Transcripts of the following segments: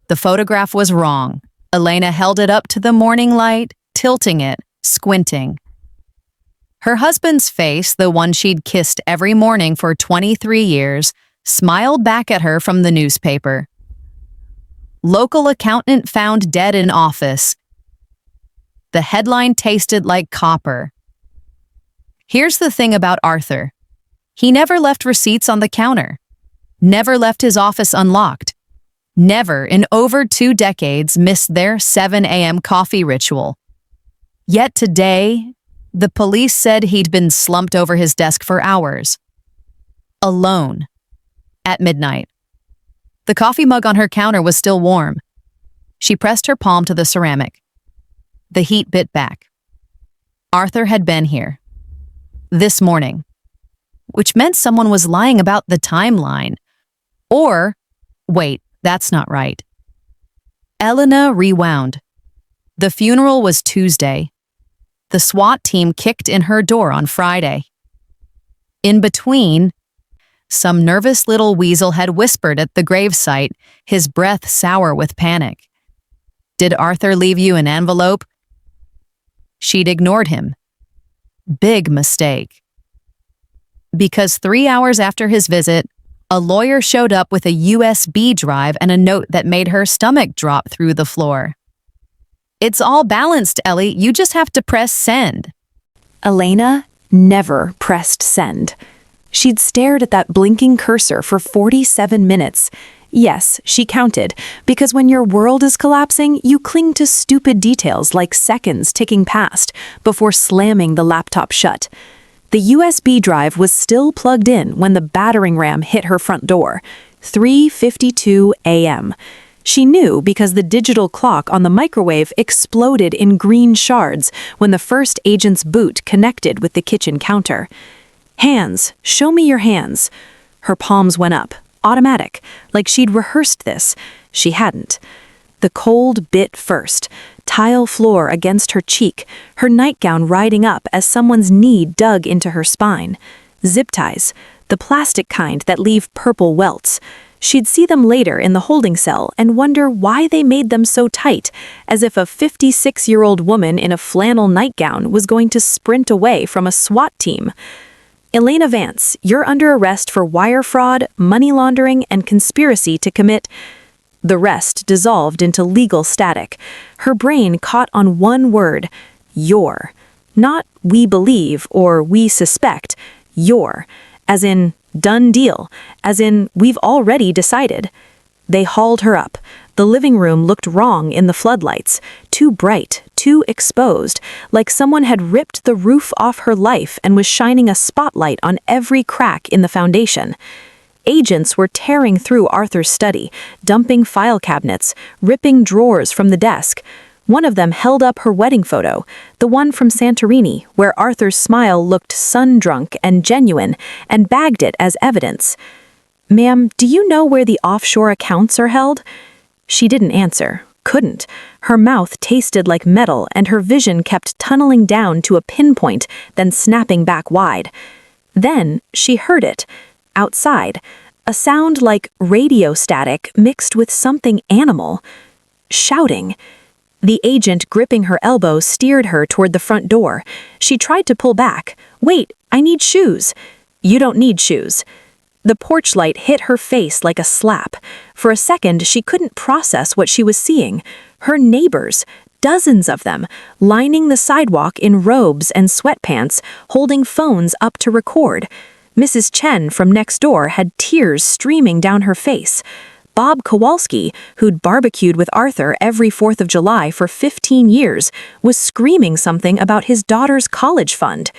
The photograph was wrong. Elena held it up to the morning light, tilting it, squinting. Her husband's face, the one she'd kissed every morning for 23 years, smiled back at her from the newspaper. Local accountant found dead in office. The headline tasted like copper. Here's the thing about Arthur. He never left receipts on the counter. Never left his office unlocked. Never, in over 2 decades, missed their 7 a.m. coffee ritual. Yet today, the police said he'd been slumped over his desk for hours. Alone. At midnight. The coffee mug on her counter was still warm. She pressed her palm to the ceramic. The heat bit back. Arthur had been here. This morning. Which meant someone was lying about the timeline. Or, wait, that's not right. Elena rewound. The funeral was Tuesday. The SWAT team kicked in her door on Friday. In between, some nervous little weasel had whispered at the gravesite, his breath sour with panic. "Did Arthur leave you an envelope?" She'd ignored him. Big mistake. Because 3 hours after his visit, a lawyer showed up with a USB drive and a note that made her stomach drop through the floor. "It's all balanced, Ellie. You just have to press send." Elena never pressed send. She'd stared at that blinking cursor for 47 minutes. Yes, she counted, because when your world is collapsing, you cling to stupid details like seconds ticking past before slamming the laptop shut. The USB drive was still plugged in when the battering ram hit her front door. 3:52 a.m. She knew because the digital clock on the microwave exploded in green shards when the first agent's boot connected with the kitchen counter. "Hands, show me your hands." Her palms went up, automatic, like she'd rehearsed this. She hadn't. The cold bit first, tile floor against her cheek, her nightgown riding up as someone's knee dug into her spine. Zip ties, the plastic kind that leave purple welts. She'd see them later in the holding cell and wonder why they made them so tight, as if a 56-year-old woman in a flannel nightgown was going to sprint away from a SWAT team. "Elena Vance, you're under arrest for wire fraud, money laundering, and conspiracy to commit—" The rest dissolved into legal static. Her brain caught on one word, "your." Not "we believe" or "we suspect," "your." As in, done deal. As in, we've already decided. They hauled her up. The living room looked wrong in the floodlights. Too bright, too exposed, like someone had ripped the roof off her life and was shining a spotlight on every crack in the foundation. Agents were tearing through Arthur's study, dumping file cabinets, ripping drawers from the desk. One of them held up her wedding photo, the one from Santorini, where Arthur's smile looked sun-drunk and genuine, and bagged it as evidence. "Ma'am, do you know where the offshore accounts are held?" She didn't answer. Couldn't. Her mouth tasted like metal, and her vision kept tunneling down to a pinpoint, then snapping back wide. Then she heard it. Outside. A sound like radio static mixed with something animal. Shouting. The agent gripping her elbow steered her toward the front door. She tried to pull back. "Wait, I need shoes." "You don't need shoes." The porch light hit her face like a slap. For a second, she couldn't process what she was seeing. Her neighbors, dozens of them, lining the sidewalk in robes and sweatpants, holding phones up to record. Mrs. Chen from next door had tears streaming down her face. Bob Kowalski, who'd barbecued with Arthur every 4th of July for 15 years, was screaming something about his daughter's college fund.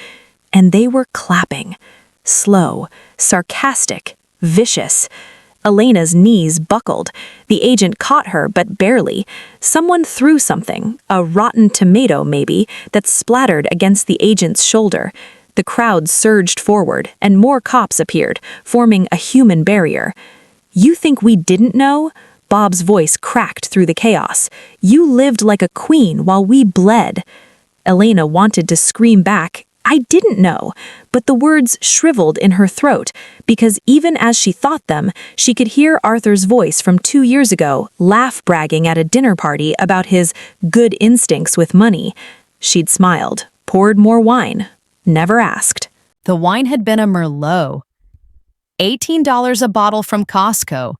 And they were clapping. Slow, sarcastic, vicious. Elena's knees buckled. The agent caught her, but barely. Someone threw something, a rotten tomato maybe, that splattered against the agent's shoulder. The crowd surged forward, and more cops appeared, forming a human barrier. "You think we didn't know?" Bob's voice cracked through the chaos. "You lived like a queen while we bled." Elena wanted to scream back, I didn't know, but the words shriveled in her throat because even as she thought them, she could hear Arthur's voice from 2 years ago laugh bragging at a dinner party about his good instincts with money. She'd smiled, poured more wine, never asked. The wine had been a Merlot. $18 a bottle from Costco.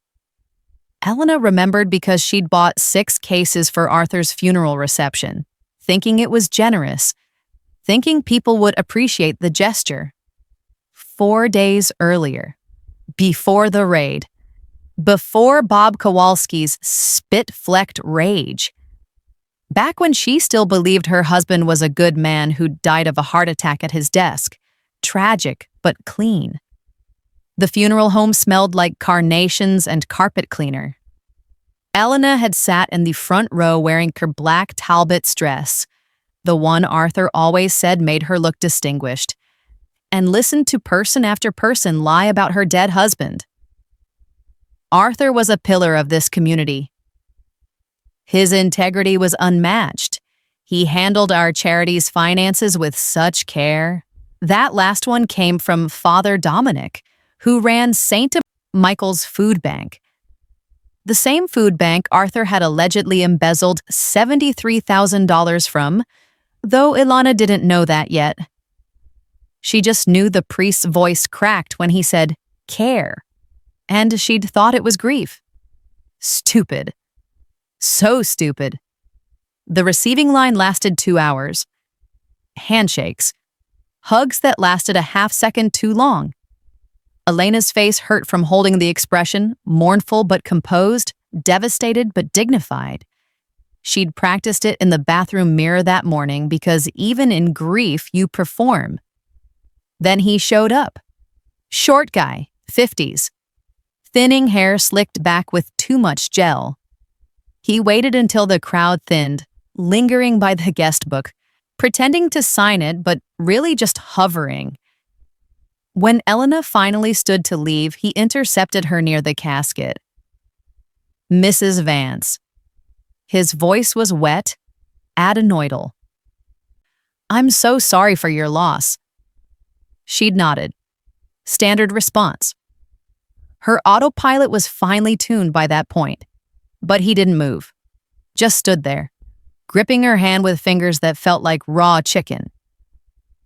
Elena remembered because she'd bought 6 cases for Arthur's funeral reception, thinking it was generous, thinking people would appreciate the gesture. 4 days earlier, before the raid, before Bob Kowalski's spit-flecked rage, back when she still believed her husband was a good man who died of a heart attack at his desk, tragic but clean. The funeral home smelled like carnations and carpet cleaner. Elena had sat in the front row wearing her black Talbot's dress, the one Arthur always said made her look distinguished, and listened to person after person lie about her dead husband. Arthur was a pillar of this community. His integrity was unmatched. He handled our charity's finances with such care. That last one came from Father Dominic, who ran St. Michael's Food Bank. The same food bank Arthur had allegedly embezzled $73,000 from, though Ilana didn't know that yet. She just knew the priest's voice cracked when he said, care, and she'd thought it was grief. Stupid. So stupid. The receiving line lasted 2 hours. Handshakes. Hugs that lasted a half-second too long. Elena's face hurt from holding the expression, mournful but composed, devastated but dignified. She'd practiced it in the bathroom mirror that morning because even in grief you perform. Then he showed up. Short guy, 50s. Thinning hair slicked back with too much gel. He waited until the crowd thinned, lingering by the guest book, pretending to sign it but really just hovering. When Elena finally stood to leave, he intercepted her near the casket. Mrs. Vance. His voice was wet, adenoidal. I'm so sorry for your loss. She'd nodded. Standard response. Her autopilot was finely tuned by that point, but he didn't move. Just stood there, gripping her hand with fingers that felt like raw chicken.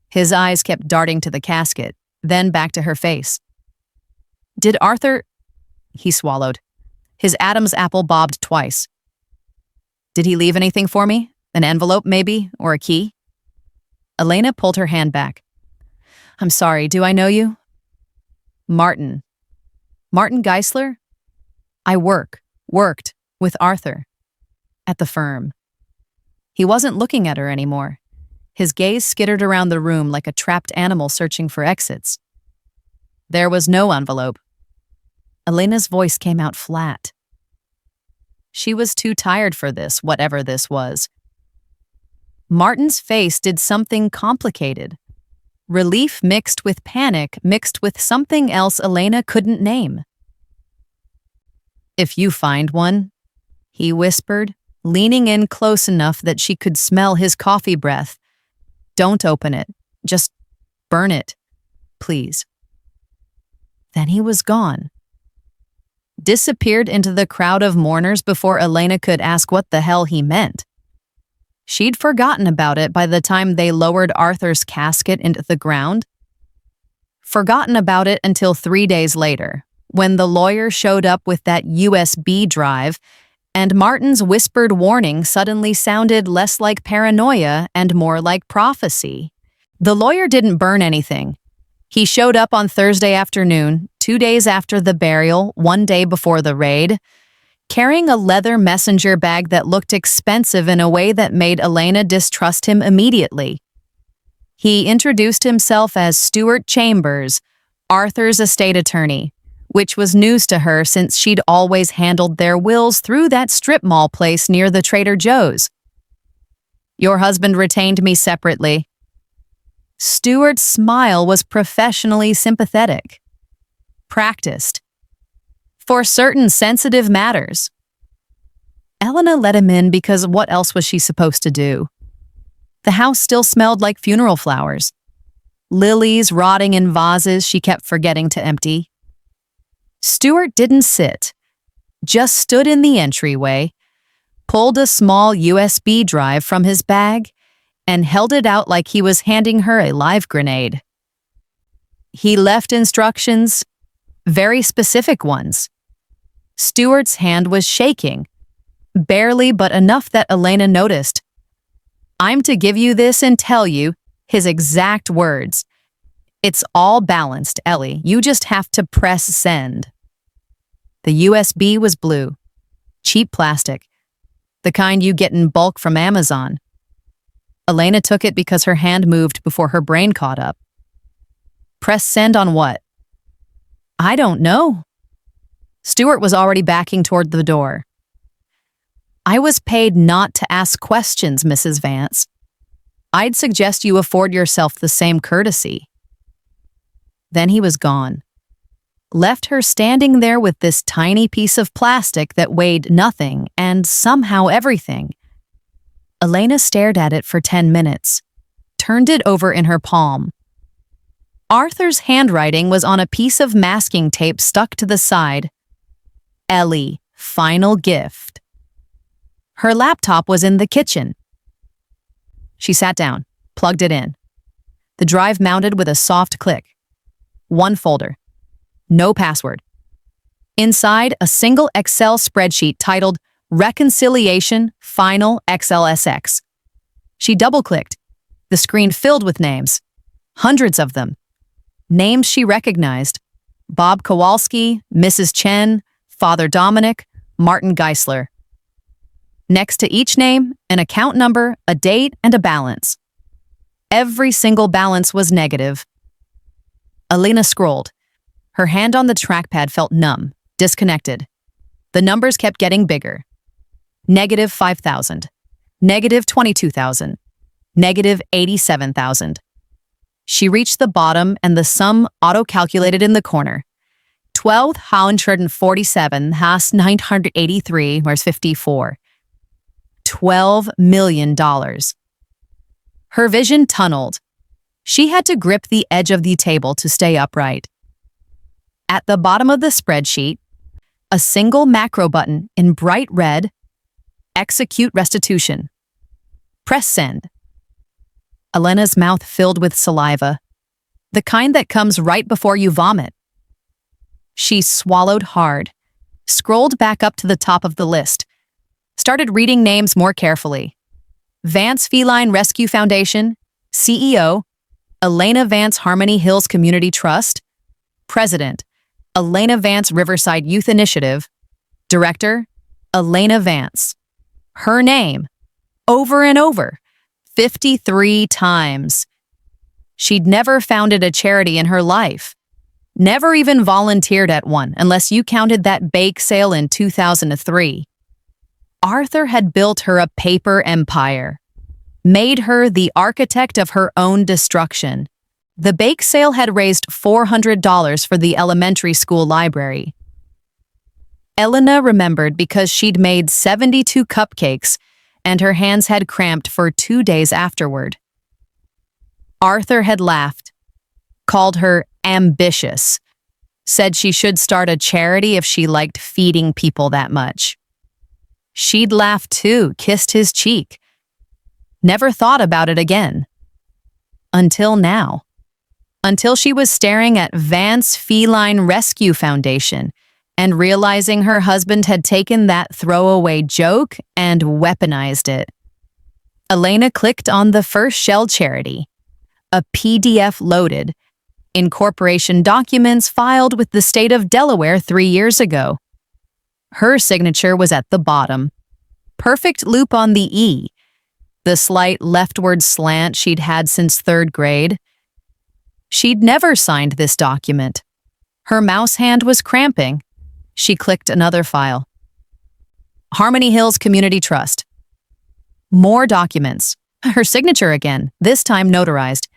His eyes kept darting to the casket, then back to her face. Did Arthur... He swallowed. His Adam's apple bobbed twice. Did he leave anything for me? An envelope, maybe? Or a key? Elena pulled her hand back. I'm sorry, do I know you? Martin. Martin Geisler? I worked with Arthur. At the firm. He wasn't looking at her anymore. His gaze skittered around the room like a trapped animal searching for exits. There was no envelope. Elena's voice came out flat. She was too tired for this, whatever this was. Martin's face did something complicated. Relief mixed with panic, mixed with something else Elena couldn't name. If you find one, he whispered, leaning in close enough that she could smell his coffee breath. Don't open it. Just burn it, please. Then he was gone. Disappeared into the crowd of mourners before Elena could ask what the hell he meant. She'd forgotten about it by the time they lowered Arthur's casket into the ground. Forgotten about it until 3 days later, when the lawyer showed up with that USB drive, and Martin's whispered warning suddenly sounded less like paranoia and more like prophecy. The lawyer didn't burn anything. He showed up on Thursday afternoon, 2 days after the burial, 1 day before the raid, carrying a leather messenger bag that looked expensive in a way that made Elena distrust him immediately. He introduced himself as Stuart Chambers, Arthur's estate attorney, which was news to her since she'd always handled their wills through that strip mall place near the Trader Joe's. Your husband retained me separately. Stuart's smile was professionally sympathetic. Practiced. For certain sensitive matters. Elena let him in because what else was she supposed to do? The house still smelled like funeral flowers. lilies rotting in vases she kept forgetting to empty. Stuart didn't sit, just stood in the entryway, pulled a small USB drive from his bag, and held it out like he was handing her a live grenade. He left instructions, very specific ones. Stuart's hand was shaking, barely but enough that Elena noticed. "I'm to give you this and tell you," his exact words. "It's all balanced, Ellie. You just have to press send." The USB was blue, cheap plastic, the kind you get in bulk from Amazon. Elena took it because her hand moved before her brain caught up. Press send on what? "I don't know." Stuart was already backing toward the door. "I was paid not to ask questions, Mrs. Vance. I'd suggest you afford yourself the same courtesy." Then he was gone, left her standing there with this tiny piece of plastic that weighed nothing and somehow everything. Elena stared at it for 10 minutes, turned it over in her palm. Arthur's handwriting was on a piece of masking tape stuck to the side. "Ellie, final gift." Her laptop was in the kitchen. She sat down, plugged it in. The drive mounted with a soft click. One folder. No password. Inside, a single Excel spreadsheet titled Reconciliation Final XLSX. She double-clicked. The screen filled with names. Hundreds of them. Names she recognized. Bob Kowalski, Mrs. Chen, Father Dominic, Martin Geisler. Next to each name, an account number, a date, and a balance. Every single balance was negative. Elena scrolled. Her hand on the trackpad felt numb, disconnected. The numbers kept getting bigger. Negative 5,000. Negative 22,000. Negative 87,000. She reached the bottom and the sum auto-calculated in the corner. 1,247 has 983 where's 54. $12 million. Her vision tunneled. She had to grip the edge of the table to stay upright. At the bottom of the spreadsheet, a single macro button in bright red, Execute Restitution. Press send. Elena's mouth filled with saliva, the kind that comes right before you vomit. She swallowed hard, scrolled back up to the top of the list, started reading names more carefully. Vance Feline Rescue Foundation, CEO, Elena Vance Harmony Hills Community Trust, President, Elena Vance Riverside Youth Initiative, Director, Elena Vance. Her name, over and over, 53 times. She'd never founded a charity in her life, never even volunteered at one unless you counted that bake sale in 2003. Arthur had built her a paper empire, made her the architect of her own destruction. The bake sale had raised $400 for the elementary school library. Elena remembered because she'd made 72 cupcakes and her hands had cramped for 2 days afterward. Arthur had laughed, called her ambitious, said she should start a charity if she liked feeding people that much. She'd laughed too, kissed his cheek. Never thought about it again. Until now. Until she was staring at Vance Feline Rescue Foundation and realizing her husband had taken that throwaway joke and weaponized it. Elena clicked on the first shell charity, a PDF loaded, incorporation documents filed with the state of Delaware 3 years ago. Her signature was at the bottom. Perfect loop on the E, the slight leftward slant she'd had since 3rd grade. She'd never signed this document. Her mouse hand was cramping. She clicked another file. Harmony Hills Community Trust. More documents. Her signature again, this time notarized.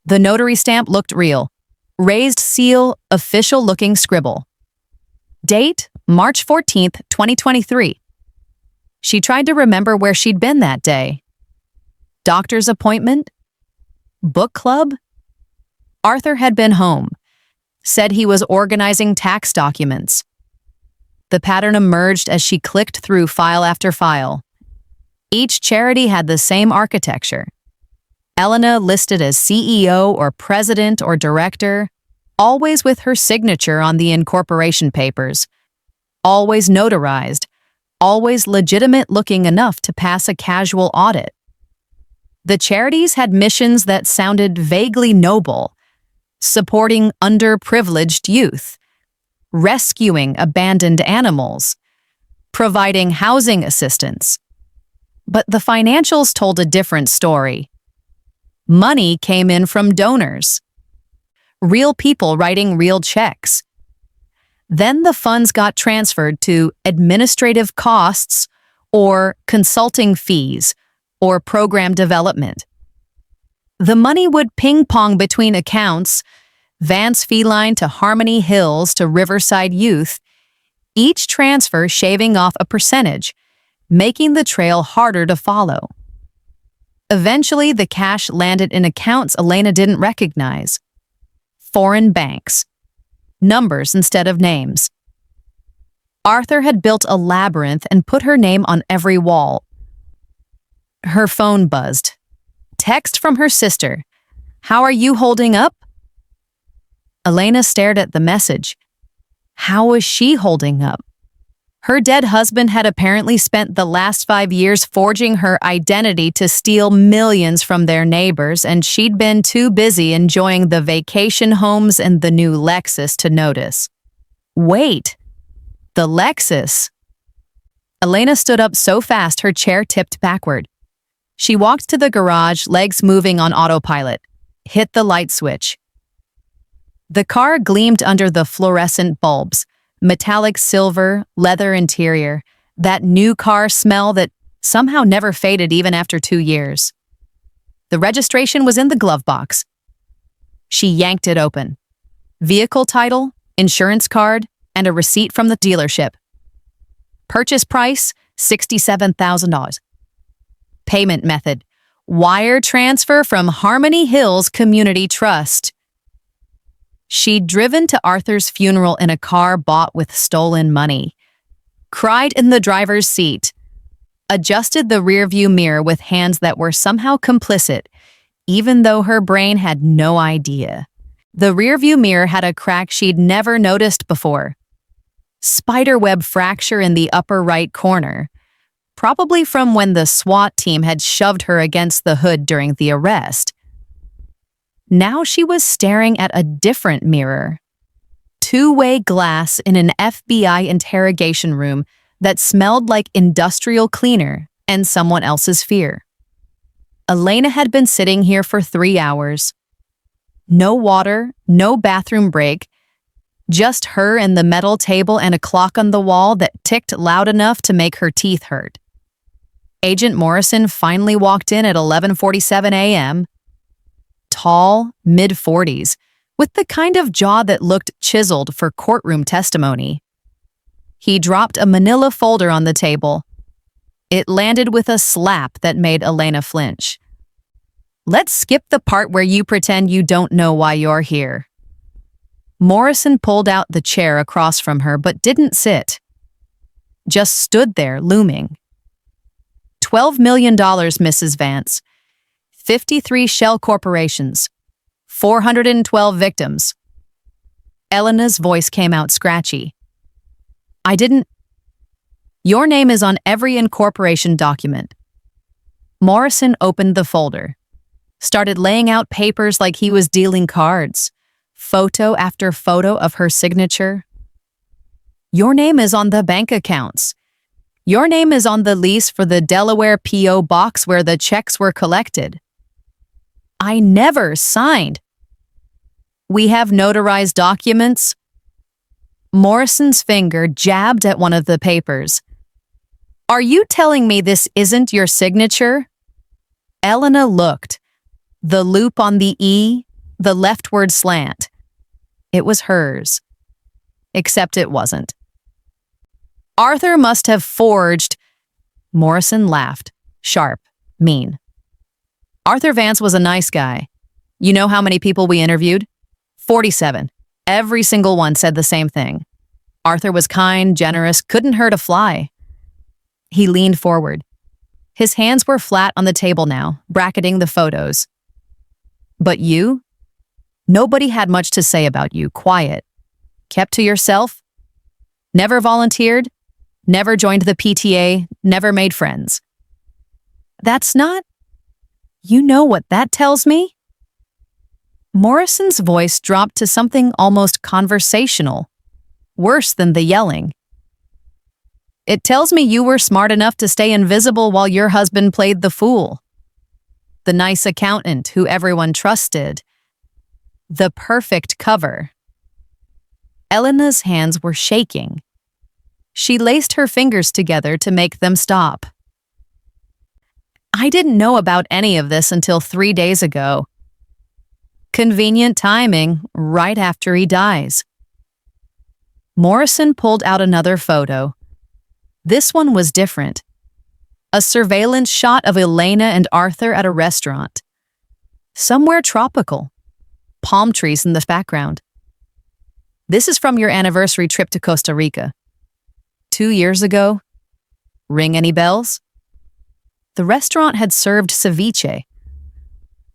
The notary stamp looked real. Raised seal, official-looking scribble. Date, March 14th, 2023. She tried to remember where she'd been that day. Doctor's appointment? Book club? Arthur had been home, said he was organizing tax documents. The pattern emerged as she clicked through file after file. Each charity had the same architecture. Elena listed as CEO or president or director, always with her signature on the incorporation papers, always notarized, always legitimate looking enough to pass a casual audit. The charities had missions that sounded vaguely noble, supporting underprivileged youth, rescuing abandoned animals, providing housing assistance. But the financials told a different story. Money came in from donors, real people writing real checks. Then the funds got transferred to administrative costs or consulting fees or program development. The money would ping-pong between accounts, Vance Feline to Harmony Hills to Riverside Youth, each transfer shaving off a percentage, making the trail harder to follow. Eventually, the cash landed in accounts Elena didn't recognize. Foreign banks. Numbers instead of names. Arthur had built a labyrinth and put her name on every wall. Her phone buzzed. Text from her sister. "How are you holding up?" Elena stared at the message. How was she holding up? Her dead husband had apparently spent the last 5 years forging her identity to steal millions from their neighbors, and she'd been too busy enjoying the vacation homes and the new Lexus to notice. Wait, the Lexus. Elena stood up so fast her chair tipped backward. She walked to the garage, legs moving on autopilot, hit the light switch. The car gleamed under the fluorescent bulbs, metallic silver, leather interior, that new car smell that somehow never faded even after 2 years. The registration was in the glove box. She yanked it open. Vehicle title, insurance card, and a receipt from the dealership. Purchase price, $67,000. Payment method, wire transfer from Harmony Hills Community Trust. She'd driven to Arthur's funeral in a car bought with stolen money, cried in the driver's seat, adjusted the rearview mirror with hands that were somehow complicit, even though her brain had no idea. The rearview mirror had a crack she'd never noticed before. Spiderweb fracture in the upper right corner, probably from when the SWAT team had shoved her against the hood during the arrest. Now she was staring at a different mirror. Two-way glass in an FBI interrogation room that smelled like industrial cleaner and someone else's fear. Elena had been sitting here for 3 hours. No water, no bathroom break, just her and the metal table and a clock on the wall that ticked loud enough to make her teeth hurt. Agent Morrison finally walked in at 11:47 a.m., tall, mid-40s, with the kind of jaw that looked chiseled for courtroom testimony. He dropped a manila folder on the table. It landed with a slap that made Elena flinch. "Let's skip the part where you pretend you don't know why you're here." Morrison pulled out the chair across from her but didn't sit. Just stood there, looming. $12 million, Mrs. Vance. 53 shell corporations. 412 victims. Elena's voice came out scratchy. Your name is on every incorporation document. Morrison opened the folder. Started laying out papers like he was dealing cards. Photo after photo of her signature. Your name is on the bank accounts. Your name is on the lease for the Delaware P.O. box where the checks were collected. I never signed. We have notarized documents. Morrison's finger jabbed at one of the papers. Are you telling me this isn't your signature? Elena looked. The loop on the E, the leftward slant. It was hers. Except it wasn't. Arthur must have forged. Morrison laughed. Sharp. Mean. Arthur Vance was a nice guy. You know how many people we interviewed? 47. Every single one said the same thing. Arthur was kind, generous, couldn't hurt a fly. He leaned forward. His hands were flat on the table now, bracketing the photos. But you? Nobody had much to say about you, quiet. Kept to yourself? Never volunteered? Never joined the PTA? Never made friends? That's not... You know what that tells me? Morrison's voice dropped to something almost conversational, worse than the yelling. It tells me you were smart enough to stay invisible while your husband played the fool. The nice accountant who everyone trusted. The perfect cover. Elena's hands were shaking. She laced her fingers together to make them stop. I didn't know about any of this until 3 days ago. Convenient timing, right after he dies. Morrison pulled out another photo. This one was different. A surveillance shot of Elena and Arthur at a restaurant. Somewhere tropical. Palm trees in the background. This is from your anniversary trip to Costa Rica. 2 years ago. Ring any bells? The restaurant had served ceviche.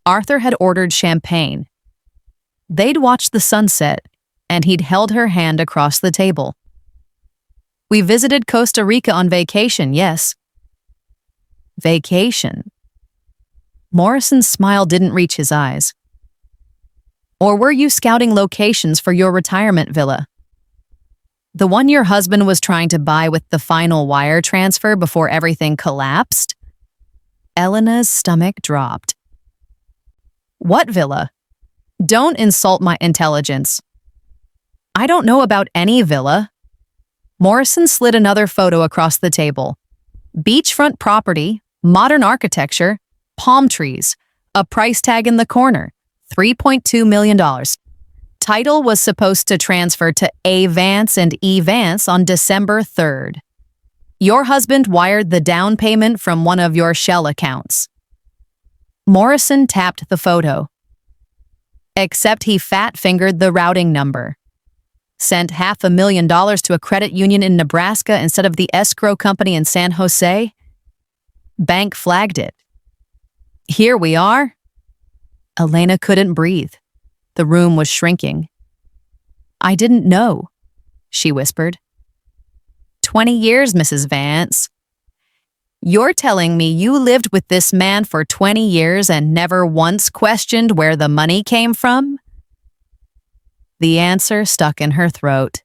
Arthur had ordered champagne. They'd watched the sunset, and he'd held her hand across the table. We visited Costa Rica on vacation, yes. Vacation. Morrison's smile didn't reach his eyes. Or were you scouting locations for your retirement villa? The one your husband was trying to buy with the final wire transfer before everything collapsed? Elena's stomach dropped. What villa? Don't insult my intelligence. I don't know about any villa. Morrison slid another photo across the table. Beachfront property, modern architecture, palm trees, a price tag in the corner, $3.2 million. Title was supposed to transfer to A. Vance and E. Vance on December 3rd. Your husband wired the down payment from one of your Shell accounts. Morrison tapped the photo. Except he fat-fingered the routing number. Sent $500,000 to a credit union in Nebraska instead of the escrow company in San Jose. Bank flagged it. Here we are. Elena couldn't breathe. The room was shrinking. I didn't know, she whispered. 20 years, Mrs. Vance. You're telling me you lived with this man for 20 years and never once questioned where the money came from? The answer stuck in her throat.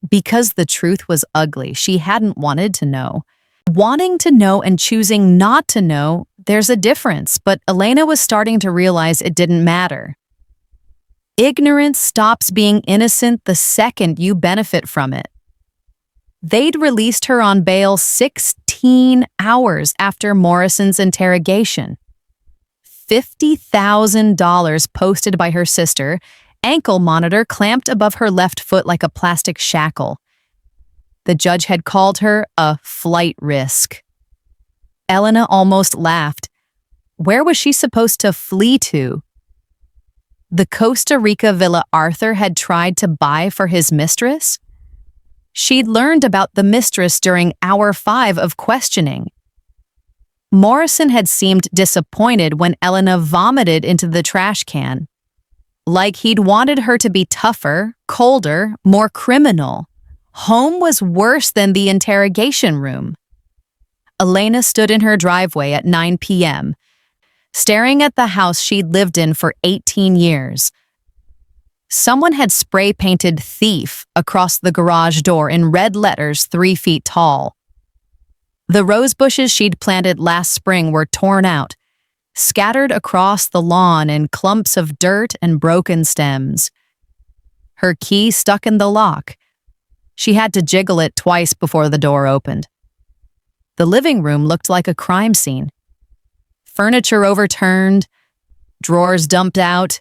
Because the truth was ugly, she hadn't wanted to know. Wanting to know and choosing not to know, there's a difference, but Elena was starting to realize it didn't matter. Ignorance stops being innocent the second you benefit from it. They'd released her on bail 16 hours after Morrison's interrogation. $50,000 posted by her sister, ankle monitor clamped above her left foot like a plastic shackle. The judge had called her a flight risk. Elena almost laughed. Where was she supposed to flee to? The Costa Rica villa Arthur had tried to buy for his mistress? She'd learned about the mistress during hour 5 of questioning. Morrison had seemed disappointed when Elena vomited into the trash can. Like he'd wanted her to be tougher, colder, more criminal. Home was worse than the interrogation room. Elena stood in her driveway at 9 p.m., staring at the house she'd lived in for 18 years. Someone had spray-painted "thief" across the garage door in red letters 3 feet tall. The rose bushes she'd planted last spring were torn out, scattered across the lawn in clumps of dirt and broken stems. Her key stuck in the lock. She had to jiggle it twice before the door opened. The living room looked like a crime scene. Furniture overturned, drawers dumped out.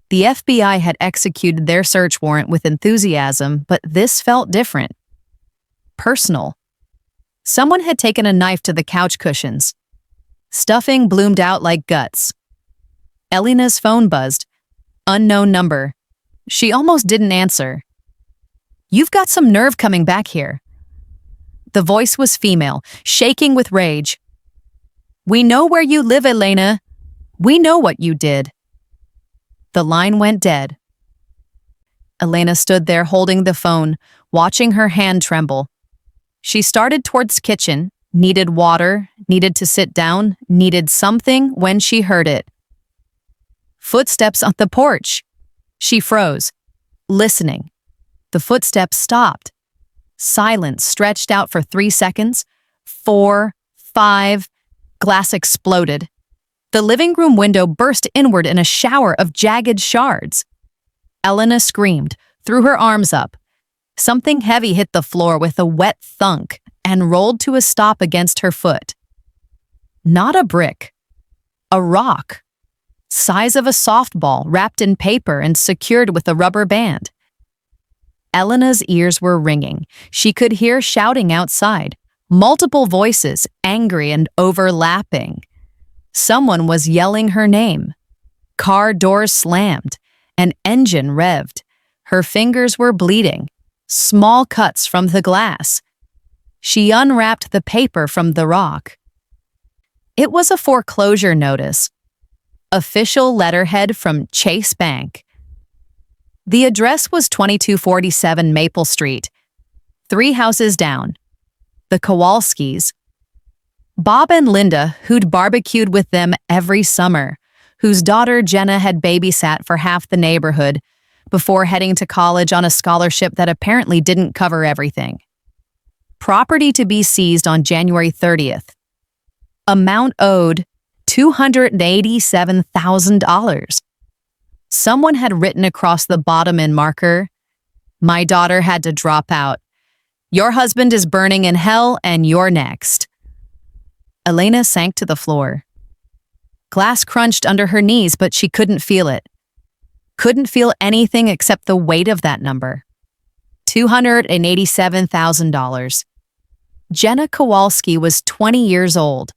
The FBI had executed their search warrant with enthusiasm, but this felt different. Personal. Someone had taken a knife to the couch cushions. Stuffing bloomed out like guts. Elena's phone buzzed. Unknown number. She almost didn't answer. You've got some nerve coming back here. The voice was female, shaking with rage. We know where you live, Elena. We know what you did. The line went dead. Elena stood there holding the phone, watching her hand tremble. She started towards the kitchen, needed water, needed to sit down, needed something when she heard it. Footsteps on the porch. She froze, listening. The footsteps stopped. Silence stretched out for 3 seconds. 4, 5. Glass exploded. The living room window burst inward in a shower of jagged shards. Elena screamed, threw her arms up. Something heavy hit the floor with a wet thunk and rolled to a stop against her foot. Not a brick. A rock. Size of a softball, wrapped in paper and secured with a rubber band. Elena's ears were ringing. She could hear shouting outside. Multiple voices, angry and overlapping. Someone was yelling her name. Car doors slammed. An engine revved. Her fingers were bleeding. Small cuts from the glass. She unwrapped the paper from the rock. It was a foreclosure notice. Official letterhead from Chase Bank. The address was 2247 Maple Street, 3 houses down. The Kowalskis. Bob and Linda, who'd barbecued with them every summer, whose daughter Jenna had babysat for half the neighborhood before heading to college on a scholarship that apparently didn't cover everything. Property to be seized on January 30th. Amount owed $287,000. Someone had written across the bottom in marker, "My daughter had to drop out. Your husband is burning in hell and you're next." Elena sank to the floor. Glass crunched under her knees, but she couldn't feel it. Couldn't feel anything except the weight of that number. $287,000. Jenna Kowalski was 20 years old.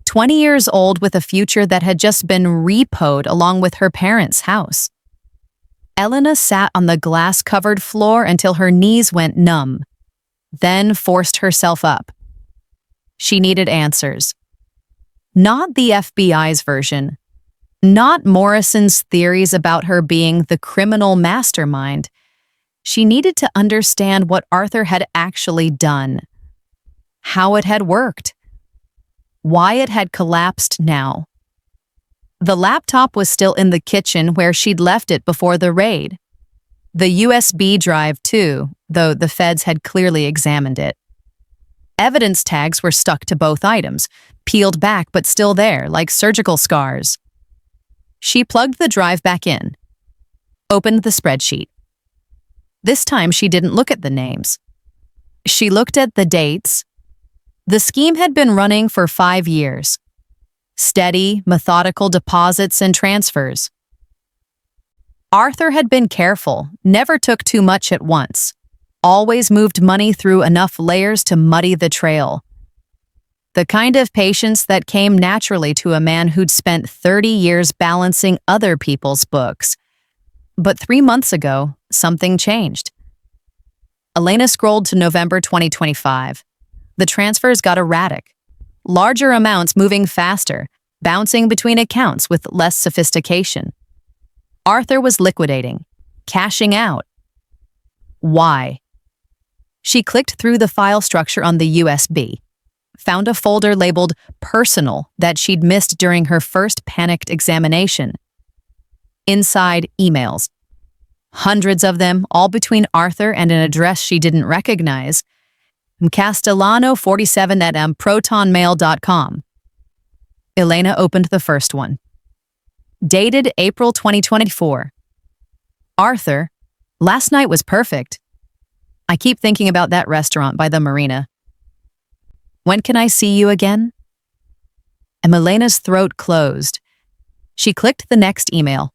20 years old with a future that had just been repoed along with her parents' house. Elena sat on the glass-covered floor until her knees went numb, then forced herself up. She needed answers. Not the FBI's version. Not Morrison's theories about her being the criminal mastermind. She needed to understand what Arthur had actually done. How it had worked. Why it had collapsed now. The laptop was still in the kitchen where she'd left it before the raid. The USB drive too, though the feds had clearly examined it. Evidence tags were stuck to both items, peeled back but still there, like surgical scars. She plugged the drive back in, opened the spreadsheet. This time she didn't look at the names. She looked at the dates. The scheme had been running for 5 years. Steady, methodical deposits and transfers. Arthur had been careful, never took too much at once, always moved money through enough layers to muddy the trail. The kind of patience that came naturally to a man who'd spent 30 years balancing other people's books. But 3 months ago, something changed. Elena scrolled to November 2025. The transfers got erratic. Larger amounts moving faster, bouncing between accounts with less sophistication. Arthur was liquidating, cashing out. Why? She clicked through the file structure on the USB, found a folder labeled Personal that she'd missed during her first panicked examination. Inside, emails. Hundreds of them, all between Arthur and an address she didn't recognize. Castellano47@protonmail.com. Elena opened the first one. Dated April 2024. Arthur, last night was perfect. I keep thinking about that restaurant by the marina. When can I see you again? And Elena's throat closed. She clicked the next email,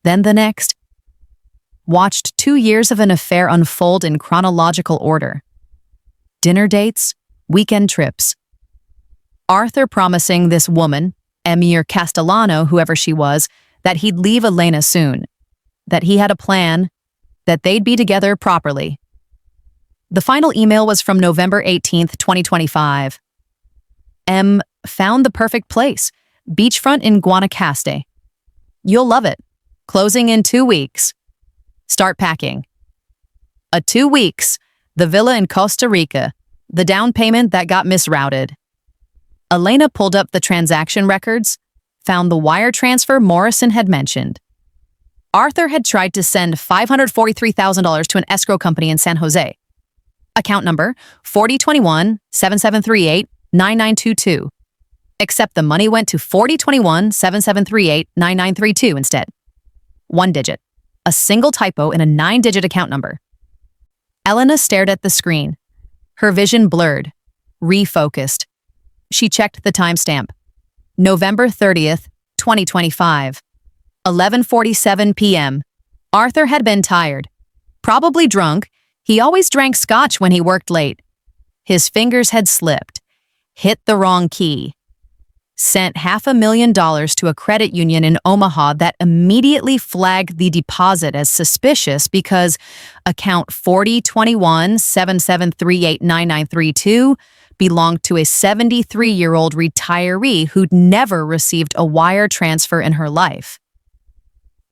then the next. Watched 2 years of an affair unfold in chronological order. Dinner dates, weekend trips. Arthur promising this woman, Emir Castellano, whoever she was, that he'd leave Elena soon. that he had a plan, that they'd be together properly. The final email was from November 18th, 2025. M. Found the perfect place. Beachfront in Guanacaste. You'll love it. Closing in 2 weeks. Start packing. 2 weeks. The villa in Costa Rica. The down payment that got misrouted. Elena pulled up the transaction records, found the wire transfer Morrison had mentioned. Arthur had tried to send $543,000 to an escrow company in San Jose. Account number 4021-7738-9922. Except the money went to 4021-7738-9932 instead. 1 digit. A single typo in a 9-digit account number. Elena stared at the screen. Her vision blurred, refocused. She checked the timestamp. November 30th, 2025. 11:47 p.m. Arthur had been tired. Probably drunk. He always drank scotch when he worked late. His fingers had slipped. Hit the wrong key. Sent $500,000 to a credit union in Omaha that immediately flagged the deposit as suspicious because account 4021-7738-9932 belonged to a 73-year-old retiree who'd never received a wire transfer in her life.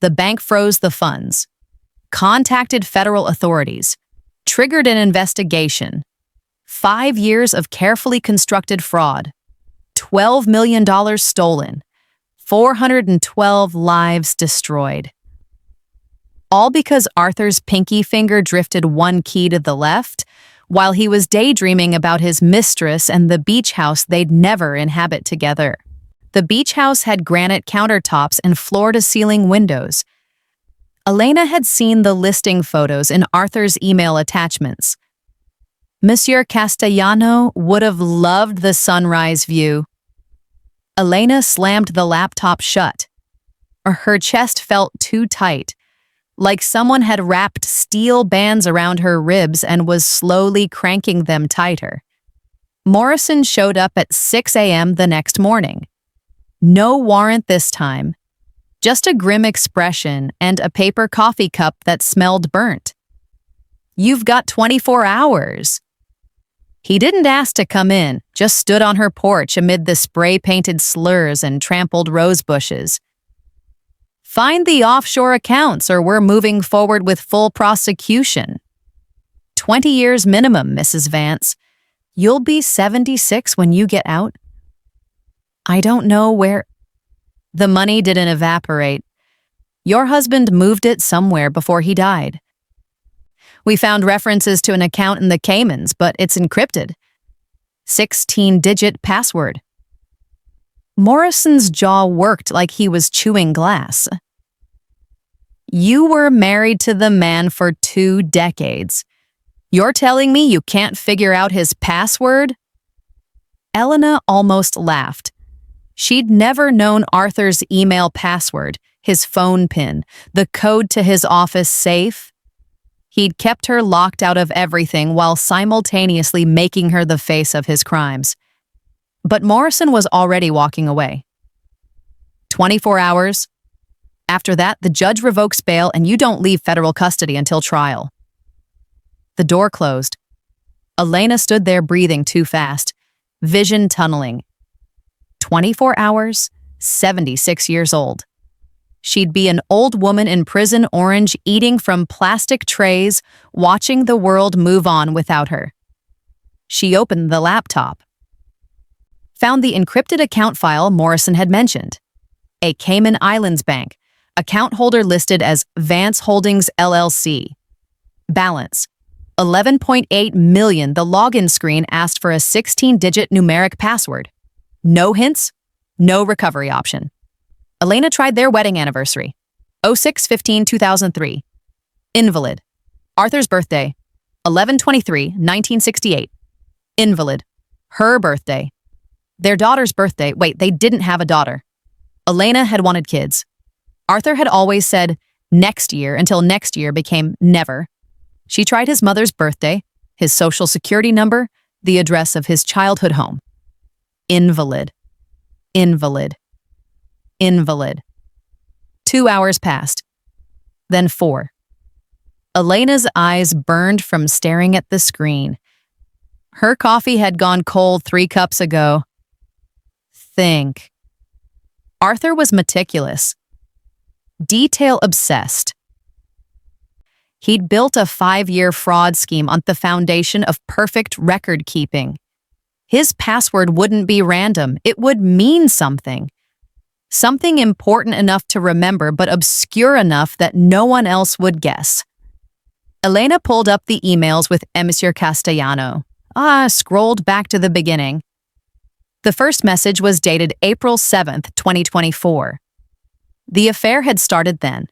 The bank froze the funds, contacted federal authorities, triggered an investigation. 5 years of carefully constructed fraud. $12 million stolen. 412 lives destroyed. All because Arthur's pinky finger drifted 1 key to the left while he was daydreaming about his mistress and the beach house they'd never inhabit together. The beach house had granite countertops and floor-to-ceiling windows. Elena had seen the listing photos in Arthur's email attachments. Monsieur Castellano would have loved the sunrise view. Elena slammed the laptop shut. Her chest felt too tight, like someone had wrapped steel bands around her ribs and was slowly cranking them tighter. Morrison showed up at 6 a.m. the next morning. No warrant this time, just a grim expression and a paper coffee cup that smelled burnt. You've got 24 hours. He didn't ask to come in, just stood on her porch amid the spray-painted slurs and trampled rose bushes. Find the offshore accounts or we're moving forward with full prosecution. 20 years minimum, Mrs. Vance. You'll be 76 when you get out. I don't know where... The money didn't evaporate. Your husband moved it somewhere before he died. We found references to an account in the Caymans, but it's encrypted. 16-digit password. Morrison's jaw worked like he was chewing glass. You were married to the man for 2 decades. You're telling me you can't figure out his password? Elena almost laughed. She'd never known Arthur's email password, his phone PIN, the code to his office safe. He'd kept her locked out of everything while simultaneously making her the face of his crimes. But Morrison was already walking away. 24 hours. After that, the judge revokes bail and you don't leave federal custody until trial. The door closed. Elena stood there breathing too fast, vision tunneling. 24 hours, 76 years old. She'd be an old woman in prison orange eating from plastic trays, watching the world move on without her. She opened the laptop. Found the encrypted account file Morrison had mentioned. A Cayman Islands bank, account holder listed as Vance Holdings LLC. Balance, $11.8 million. The login screen asked for a 16-digit numeric password. No hints, no recovery option. Elena tried their wedding anniversary, 06/15/2003. Invalid. Arthur's birthday, 11/23/1968. Invalid. Her birthday. Their daughter's birthday. Wait, they didn't have a daughter. Elena had wanted kids. Arthur had always said next year until next year became never. She tried his mother's birthday, his social security number, the address of his childhood home. Invalid. Invalid. Invalid. 2 hours passed. then 4. Elena's eyes burned from staring at the screen. Her coffee had gone cold 3 cups ago. Think. Arthur was meticulous, detail-obsessed. He'd built a 5-year fraud scheme on the foundation of perfect record-keeping. His password wouldn't be random. It would mean something. Something important enough to remember, but obscure enough that no one else would guess. Elena pulled up the emails with Monsieur Castellano. Scrolled back to the beginning. The first message was dated April 7th, 2024. The affair had started then,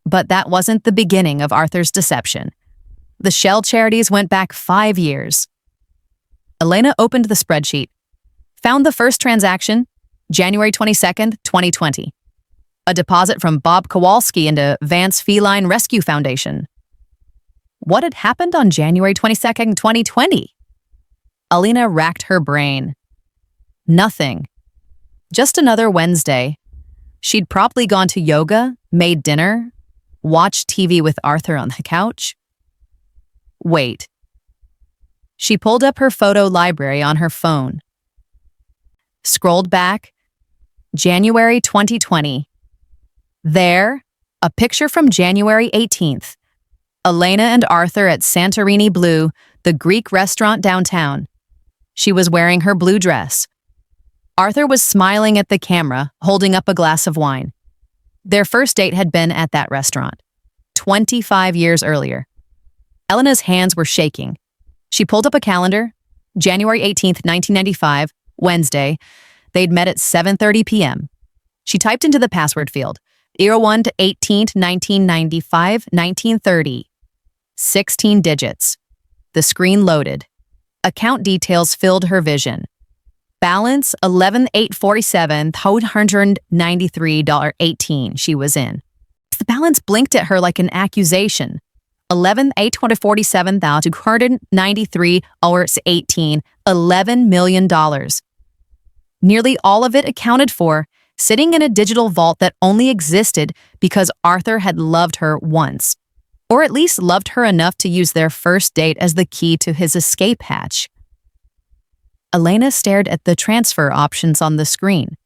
but that wasn't the beginning of Arthur's deception. The Shell charities went back 5 years. Elena opened the spreadsheet, found the first transaction, January 22nd, 2020. A deposit from Bob Kowalski into Vance Feline Rescue Foundation. What had happened on January 22nd, 2020? Elena racked her brain. Nothing. Just another Wednesday. She'd probably gone to yoga, made dinner, watched TV with Arthur on the couch. Wait. She pulled up her photo library on her phone. Scrolled back. January 2020. There, a picture from January 18th. Elena and Arthur at Santorini Blue, the Greek restaurant downtown. She was wearing her blue dress. Arthur was smiling at the camera, holding up a glass of wine. Their first date had been at that restaurant, 25 years earlier. Elena's hands were shaking. She pulled up a calendar. January 18th, 1995, Wednesday. They'd met at 7:30 p.m. She typed into the password field, 01 to 18th, 1995, 1930. 16 digits. The screen loaded. Account details filled her vision. Balance $11,847, $193.18 she was in. The balance blinked at her like an accusation. $11,847,293.18, $11 million. Nearly all of it accounted for, sitting in a digital vault that only existed because Arthur had loved her once. Or at least loved her enough to use their first date as the key to his escape hatch. Elena stared at the transfer options on the screen.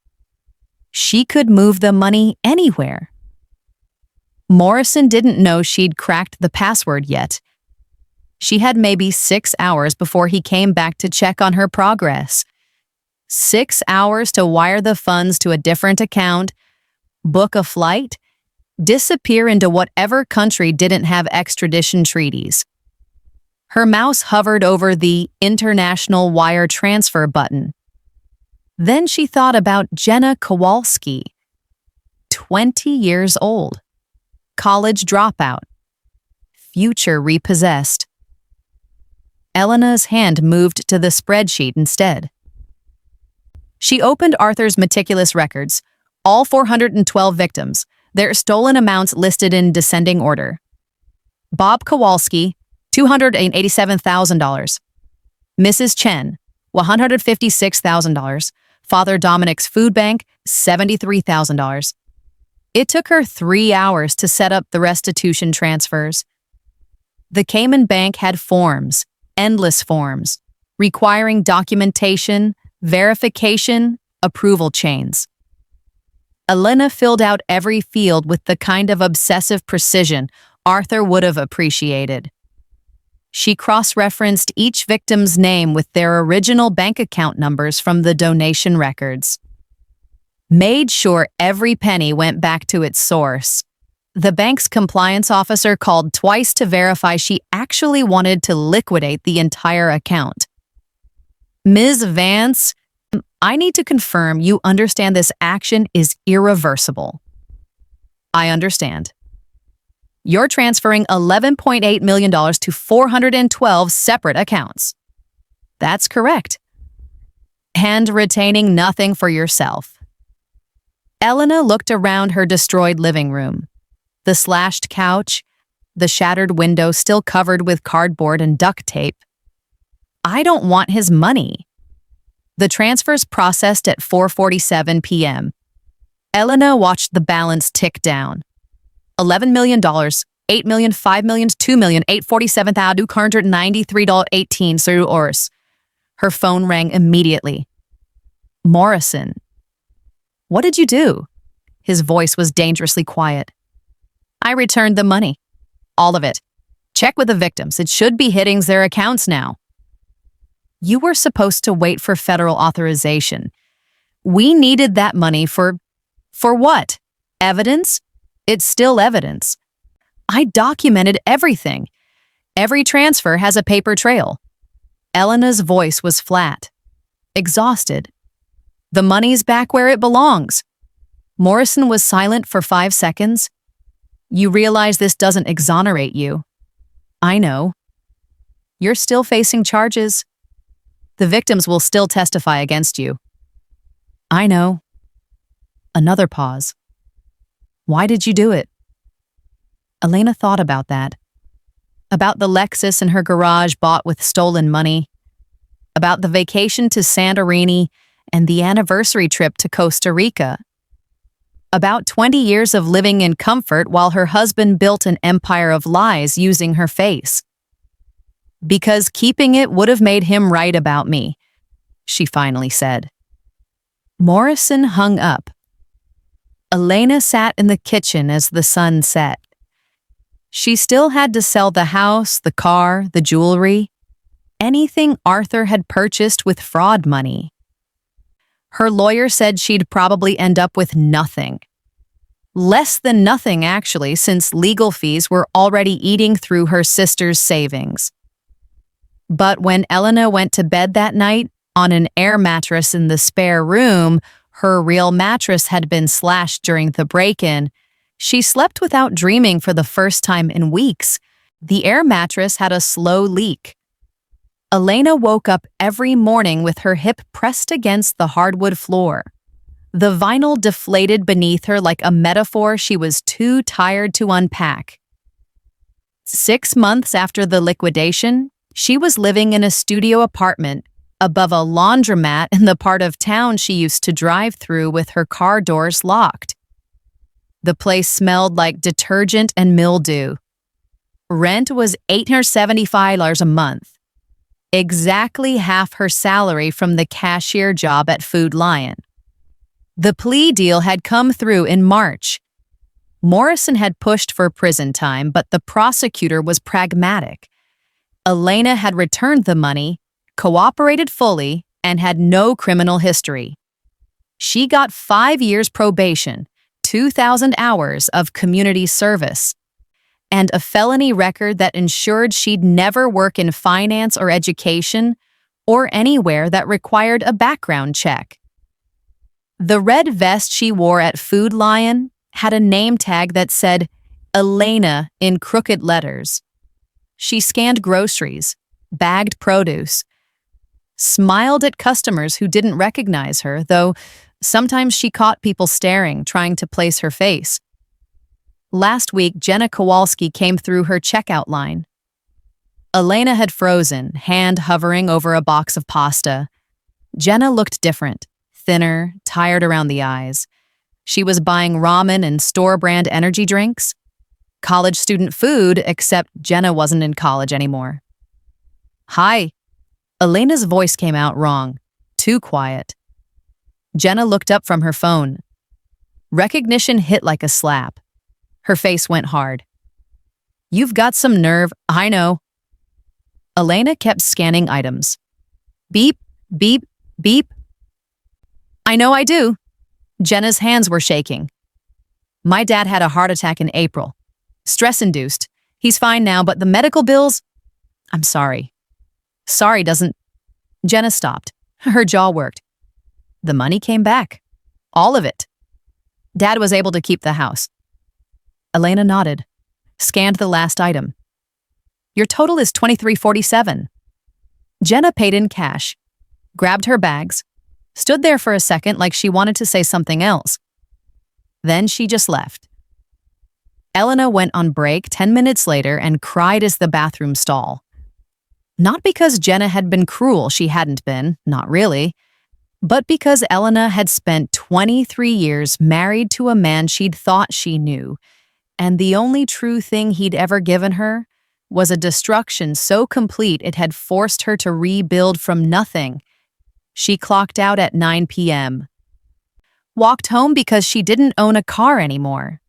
She could move the money anywhere. Morrison didn't know she'd cracked the password yet. She had maybe 6 hours before he came back to check on her progress. 6 hours to wire the funds to a different account, book a flight, disappear into whatever country didn't have extradition treaties. Her mouse hovered over the International Wire Transfer button. Then she thought about Jenna Kowalski, 20 years old, college dropout, future repossessed. Elena's hand moved to the spreadsheet instead. She opened Arthur's meticulous records, all 412 victims, their stolen amounts listed in descending order. Bob Kowalski, $287,000. Mrs. Chen, $156,000. Father Dominic's food bank, $73,000. It took her 3 hours to set up the restitution transfers. The Cayman Bank had forms, endless forms, requiring documentation, verification, approval chains. Elena filled out every field with the kind of obsessive precision Arthur would have appreciated. She cross-referenced each victim's name with their original bank account numbers from the donation records. Made sure every penny went back to its source. The bank's compliance officer called twice to verify she actually wanted to liquidate the entire account. Ms. Vance, I need to confirm you understand this action is irreversible. I understand. You're transferring $11.8 million to 412 separate accounts. That's correct. And retaining nothing for yourself. Elena looked around her destroyed living room. The slashed couch, the shattered window still covered with cardboard and duct tape. I don't want his money. The transfers processed at 4:47 p.m. Elena watched the balance tick down. $11 million, $8 million, $5 million, $2 million, $847,293.18. Her phone rang immediately. Morrison. What did you do? His voice was dangerously quiet. I returned the money. All of it. Check with the victims. It should be hitting their accounts now. You were supposed to wait for federal authorization. We needed that money for what? Evidence? It's still evidence. I documented everything. Every transfer has a paper trail. Elena's voice was flat, exhausted. The money's back where it belongs. Morrison was silent for 5 seconds. You realize this doesn't exonerate you. I know. You're still facing charges. The victims will still testify against you. I know. Another pause. Why did you do it? Elena thought about that. About the Lexus in her garage bought with stolen money. About the vacation to Santorini and the anniversary trip to Costa Rica. About 20 years of living in comfort while her husband built an empire of lies using her face. Because keeping it would have made him right about me, she finally said. Morrison hung up. Elena sat in the kitchen as the sun set. She still had to sell the house, the car, the jewelry, anything Arthur had purchased with fraud money. Her lawyer said she'd probably end up with nothing. Less than nothing, actually, since legal fees were already eating through her sister's savings. But when Elena went to bed that night, on an air mattress in the spare room, her real mattress had been slashed during the break-in, she slept without dreaming for the first time in weeks. The air mattress had a slow leak. Elena woke up every morning with her hip pressed against the hardwood floor. The vinyl deflated beneath her like a metaphor she was too tired to unpack. 6 months after the liquidation, she was living in a studio apartment above a laundromat in the part of town she used to drive through with her car doors locked. The place smelled like detergent and mildew. Rent was $875 a month, exactly half her salary from the cashier job at Food Lion. The plea deal had come through in March. Morrison had pushed for prison time, but the prosecutor was pragmatic. Elena had returned the money, cooperated fully, and had no criminal history. She got 5 years probation, 2,000 hours of community service, and a felony record that ensured she'd never work in finance or education or anywhere that required a background check. The red vest she wore at Food Lion had a name tag that said Elena in crooked letters. She scanned groceries, bagged produce, smiled at customers who didn't recognize her, though sometimes she caught people staring, trying to place her face. Last week, Jenna Kowalski came through her checkout line. Elena had frozen, hand hovering over a box of pasta. Jenna looked different, thinner, tired around the eyes. She was buying ramen and store-brand energy drinks. College student food, except Jenna wasn't in college anymore. Hi. Elena's voice came out wrong, too quiet. Jenna looked up from her phone. Recognition hit like a slap. Her face went hard. You've got some nerve, I know. Elena kept scanning items. Beep, beep, beep. I know I do. Jenna's hands were shaking. My dad had a heart attack in April. Stress-induced. He's fine now, but the medical bills? I'm sorry. Sorry doesn't... Jenna stopped. Her jaw worked. The money came back. All of it. Dad was able to keep the house. Elena nodded, scanned the last item. Your total is $23.47. Jenna paid in cash, grabbed her bags, stood there for a second like she wanted to say something else. Then she just left. Elena went on break 10 minutes later and cried as the bathroom stall. Not because Jenna had been cruel, she hadn't been, not really, but because Elena had spent 23 years married to a man she'd thought she knew, and the only true thing he'd ever given her was a destruction so complete it had forced her to rebuild from nothing. She clocked out at 9 p.m. Walked home because she didn't own a car anymore.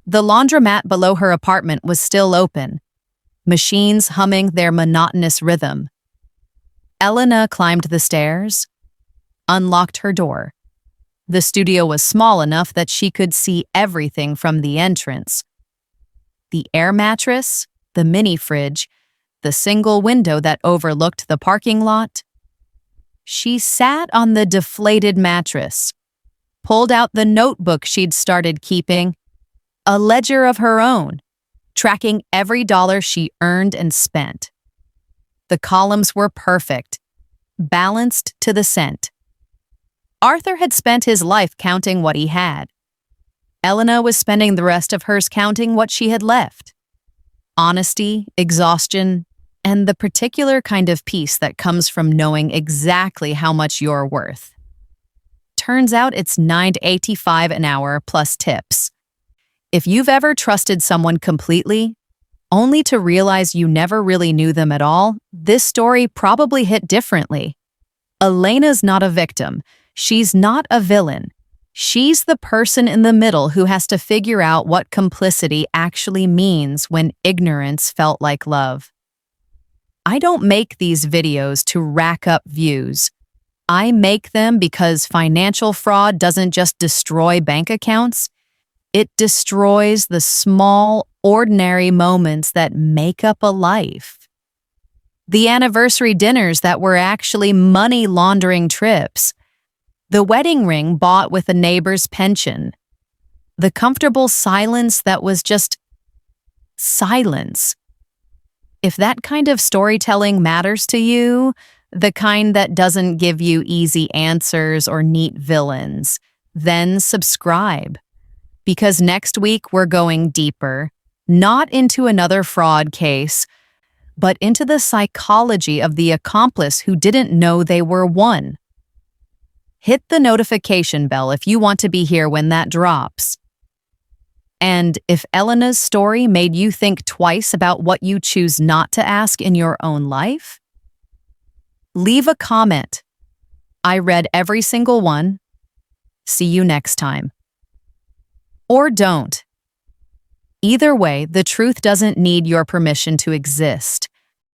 The laundromat below her apartment was still open, machines humming their monotonous rhythm. Elena climbed the stairs, unlocked her door. The studio was small enough that she could see everything from the entrance. The air mattress, the mini fridge, the single window that overlooked the parking lot. She sat on the deflated mattress, pulled out the notebook she'd started keeping, a ledger of her own, tracking every dollar she earned and spent. The columns were perfect, balanced to the cent. Arthur had spent his life counting what he had. Elena was spending the rest of hers counting what she had left. Honesty, exhaustion, and the particular kind of peace that comes from knowing exactly how much you're worth. Turns out it's $9.85 an hour plus tips. If you've ever trusted someone completely, only to realize you never really knew them at all, this story probably hit differently. Elena's not a victim. She's not a villain. She's the person in the middle who has to figure out what complicity actually means when ignorance felt like love. I don't make these videos to rack up views. I make them because financial fraud doesn't just destroy bank accounts. It destroys the small, ordinary moments that make up a life. The anniversary dinners that were actually money laundering trips. The wedding ring bought with a neighbor's pension. The comfortable silence that was just silence. If that kind of storytelling matters to you, the kind that doesn't give you easy answers or neat villains, then subscribe. Because next week we're going deeper, not into another fraud case, but into the psychology of the accomplice who didn't know they were one. Hit the notification bell if you want to be here when that drops. And if Elena's story made you think twice about what you choose not to ask in your own life, leave a comment. I read every single one. See you next time. Or don't. Either way, the truth doesn't need your permission to exist.